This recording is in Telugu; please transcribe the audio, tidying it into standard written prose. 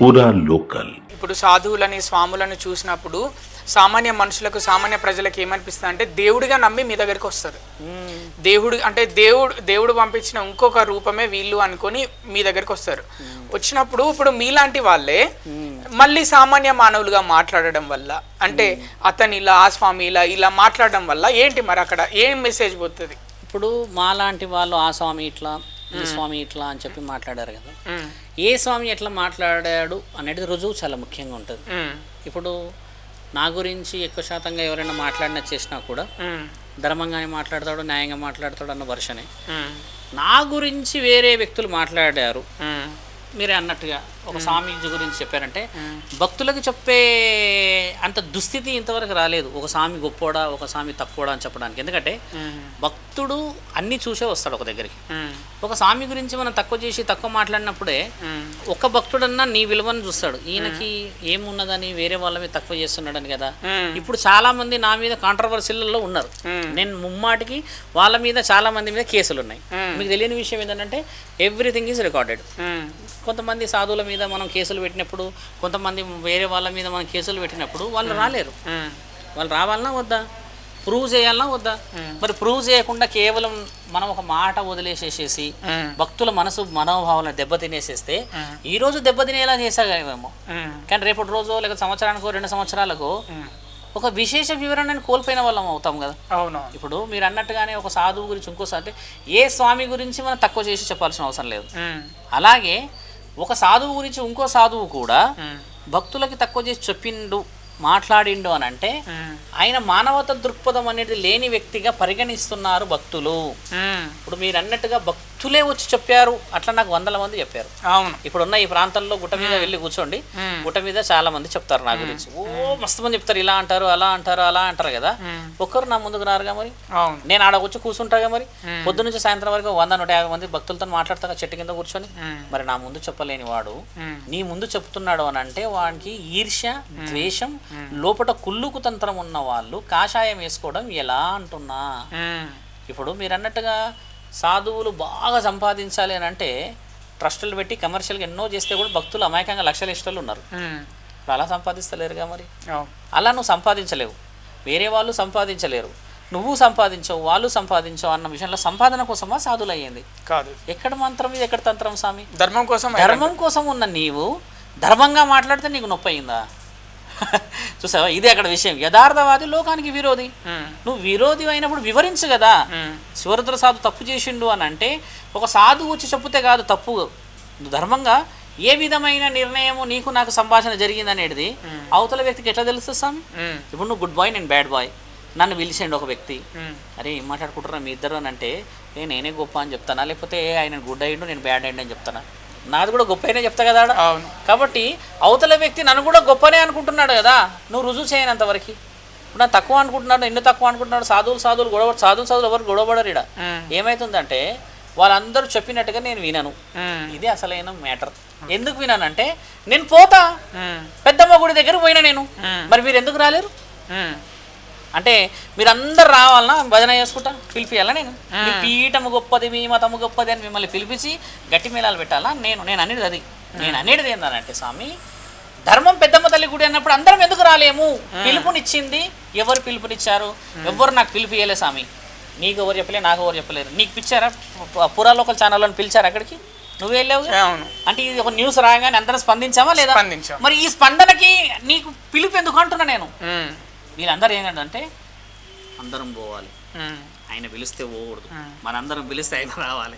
పూరా లోకల్. ఇప్పుడు సాధువులని స్వాములను చూసినప్పుడు సామాన్య మనుషులకు సామాన్య ప్రజలకు ఏమనిపిస్తుంది అంటే దేవుడిగా నమ్మి మీ దగ్గరికి వస్తారు. దేవుడు అంటే దేవుడు పంపించిన ఇంకొక రూపమే వీళ్ళు అనుకొని మీ దగ్గరికి వస్తారు. వచ్చినప్పుడు ఇప్పుడు మీలాంటి వాళ్ళే మళ్ళీ సామాన్య మానవులుగా మాట్లాడడం వల్ల అంటే అతని ఇలా ఆ స్వామి ఇలా మాట్లాడడం వల్ల ఏంటి మరి అక్కడ ఏం మెసేజ్ పోతుంది? ఇప్పుడు మాలాంటి వాళ్ళు ఆ స్వామి ఇట్లా ఈ స్వామి ఇట్లా అని చెప్పి మాట్లాడారు కదా, ఏ స్వామి ఎట్లా మాట్లాడాడు అనేది రుజువు చాలా ముఖ్యంగా ఉంటుంది. ఇప్పుడు నా గురించి ఎక్కువ శాతంగా ఎవరైనా మాట్లాడినా చేసినా కూడా ధర్మంగానే మాట్లాడతాడు, న్యాయంగా మాట్లాడతాడు అన్న వర్షనే. నా గురించి వేరే వ్యక్తులు మాట్లాడారు, మీరే అన్నట్టుగా ఒక స్వామీజీ గురించి చెప్పారంటే భక్తులకు చెప్పే అంత దుస్థితి ఇంతవరకు రాలేదు. ఒక స్వామి గొప్పోడా ఒక స్వామి తక్కువడా అని చెప్పడానికి. ఎందుకంటే భక్తుడు అన్నీ చూసే వస్తాడు ఒక దగ్గరికి. ఒక స్వామి గురించి మనం తక్కువ చేసి తక్కువ మాట్లాడినప్పుడే ఒక భక్తుడన్నా నీ విలువను చూస్తాడు. ఈయనకి ఏమున్నదని వేరే వాళ్ళ మీద తక్కువ చేస్తున్నాడని కదా. ఇప్పుడు చాలా మంది నా మీద కాంట్రవర్సీలలో ఉన్నారు. నేను ముమ్మాటికి వాళ్ళ మీద చాలా మంది మీద కేసులు ఉన్నాయి. మీకు తెలియని విషయం ఏంటంటే ఎవ్రీథింగ్ ఈజ్ రికార్డెడ్. కొంతమంది సాధువుల మీద మనం కేసులు పెట్టినప్పుడు, కొంతమంది వేరే వాళ్ళ మీద మనం కేసులు పెట్టినప్పుడు వాళ్ళు రాలేరు. వాళ్ళు రావాలన్నా వద్దా, ప్రూవ్ చేయాలన్నా వద్దా? మరి ప్రూవ్ చేయకుండా కేవలం మనం ఒక మాట వదిలేసేసేసి భక్తుల మనోభావాలను దెబ్బతినేసేస్తే ఈ రోజు దెబ్బతినేలా చేసామేమో, కానీ రేపటి రోజు లేక సంవత్సరానికో 2 సంవత్సరాలకు ఒక విశేష వివరణను కోల్పోయిన వాళ్ళం అవుతాం కదా. అవును. ఇప్పుడు మీరు అన్నట్టుగానే ఒక సాధువు గురించి ఇంకోసారి ఏ స్వామి గురించి మనం తక్కువ చేసి చెప్పాల్సిన అవసరం లేదు. అలాగే ఒక సాధువు గురించి ఇంకో సాధువు కూడా భక్తులకి తక్కువ చేసి చెప్పిండు, మాట్లాడిండు అని అంటే ఆయన మానవత దృక్పథం అనేది లేని వ్యక్తిగా పరిగణిస్తున్నారు భక్తులు. ఇప్పుడు మీరు అన్నట్టుగా భక్తులే వచ్చి చెప్పారు, అట్లా నాకు 100 మంది చెప్పారు. అవును. ఇప్పుడున్న ఈ ప్రాంతంలో గుట్ట మీద వెళ్ళి కూర్చోండి, గుట్ట మీద చాలా మంది చెప్తారు నా గురించి. మస్తు మంది చెప్తారు, ఇలా అంటారు అలా అంటారు అలా అంటారు కదా. ఒక్కరు నా ముందుకు రారుగా మరి. నేను ఆడ వచ్చి కూర్చుంటాగా మరి. పొద్దు నుంచి సాయంత్రం వరకు 100-150 మంది భక్తులతో మాట్లాడతా చెట్టు కింద కూర్చొని. మరి నా ముందు చెప్పలేని వాడు నీ ముందు చెప్తున్నాడు అని అంటే వానికి ఈర్ష్య, ద్వేషం, లోపల కుళ్ళుకు తంత్రం ఉన్న వాళ్ళు కాషాయం వేసుకోవడం ఎలా అంటున్నా. ఇప్పుడు మీరు అన్నట్టుగా సాధువులు బాగా సంపాదించాలి అని అంటే ట్రస్టులు పెట్టి కమర్షియల్గా ఎన్నో చేస్తే కూడా భక్తులు అమాయకంగా లక్షల ఇష్టాలు ఉన్నారు. అలా సంపాదిస్తలేరుగా మరి. అలా నువ్వు సంపాదించలేవు, వేరే వాళ్ళు సంపాదించలేరు, నువ్వు సంపాదించవు వాళ్ళు సంపాదించవు అన్న విషయంలో సంపాదన కోసమా సాధువులు అయ్యింది కాదు. ఎక్కడ మంత్రం ఇది, ఎక్కడ తంత్రం స్వామి? ధర్మం కోసం ఉన్న నీవు ధర్మంగా మాట్లాడితే నీకు నొప్పి అయిందా? చూసావా, ఇది అక్కడ విషయం. యథార్థవాది లోకానికి విరోధి. నువ్వు విరోధి అయినప్పుడు వివరించు కదా. శివరుద్ర సాధు తప్పు చేసిండు అని అంటే ఒక సాధువు వచ్చి చెప్తే కాదు తప్పు. నువ్వు ధర్మంగా ఏ విధమైన నిర్ణయము నీకు నాకు సంభాషణ జరిగింది అనేది అవతల వ్యక్తికి ఎట్లా తెలుస్తుంది స్వామి? ఇప్పుడు నువ్వు గుడ్ బాయ్ నేను బ్యాడ్ బాయ్, నన్ను పిలిచిండు ఒక వ్యక్తి, అరే ఏం మాట్లాడుకుంటున్నా మీ ఇద్దరు అని అంటే నేనే గొప్ప అని చెప్తానా, లేకపోతే ఆయన గుడ్ అయ్యిండు నేను బ్యాడ్ అయ్యిండు అని చెప్తానా? నాది కూడా గొప్పనే చెప్తా కదా. కాబట్టి అవతల వ్యక్తి నన్ను కూడా గొప్పనే అనుకుంటున్నాడు కదా, నువ్వు రుజువు చేయనంత వరకు. ఇప్పుడు నేను తక్కువ అనుకుంటున్నాడు, ఎన్ని తక్కువ అనుకుంటున్నాడు? సాధువులు గొడవ, సాధువులు ఎవరు గొడవపడరు. ఇక్కడ ఏమవుతుందంటే వాళ్ళందరూ చెప్పినట్టుగా నేను వినను. ఇది అసలైన మ్యాటర్. ఎందుకు వినానంటే నేను పోతా, పెద్దమ్మ గుడి దగ్గర పోయినా నేను, మరి మీరు ఎందుకు రాలేరు అంటే మీరందరు రావాలన్నా భజన చేసుకుంటా పిలిపియాలా? నేను మీ పీఠము గొప్పది, మీ మతము గొప్పది అని మిమ్మల్ని పిలిపించి గట్టి మేళాలు పెట్టాలా? నేను అనేది అది. నేను అనేది ఏంటంటే స్వామి, ధర్మం పెద్దమ్మ తల్లి గుడి అన్నప్పుడు అందరం ఎందుకు రాలేము? పిలుపునిచ్చింది ఎవరు? పిలుపునిచ్చారు ఎవరు? నాకు పిలిపియలే స్వామి. నీకు ఎవరు చెప్పలే, నాకు ఎవరు చెప్పలేరు. నీకు పిలిచారా? పురా లోకల్ ఛానళ్ళని పిలిచారు అక్కడికి? నువ్వు వెళ్ళావు అంటే ఇది ఒక న్యూస్ రాగానే అందరం స్పందించావా లేదా? మరి ఈ స్పందనకి నీకు పిలుపు ఎందుకు అంటున్నా నేను. వీళ్ళందరూ ఏంటంటే అందరం పోవాలి, ఆయన పిలిస్తే పోకూడదు, మనందరం పిలిస్తే ఆయన రావాలి.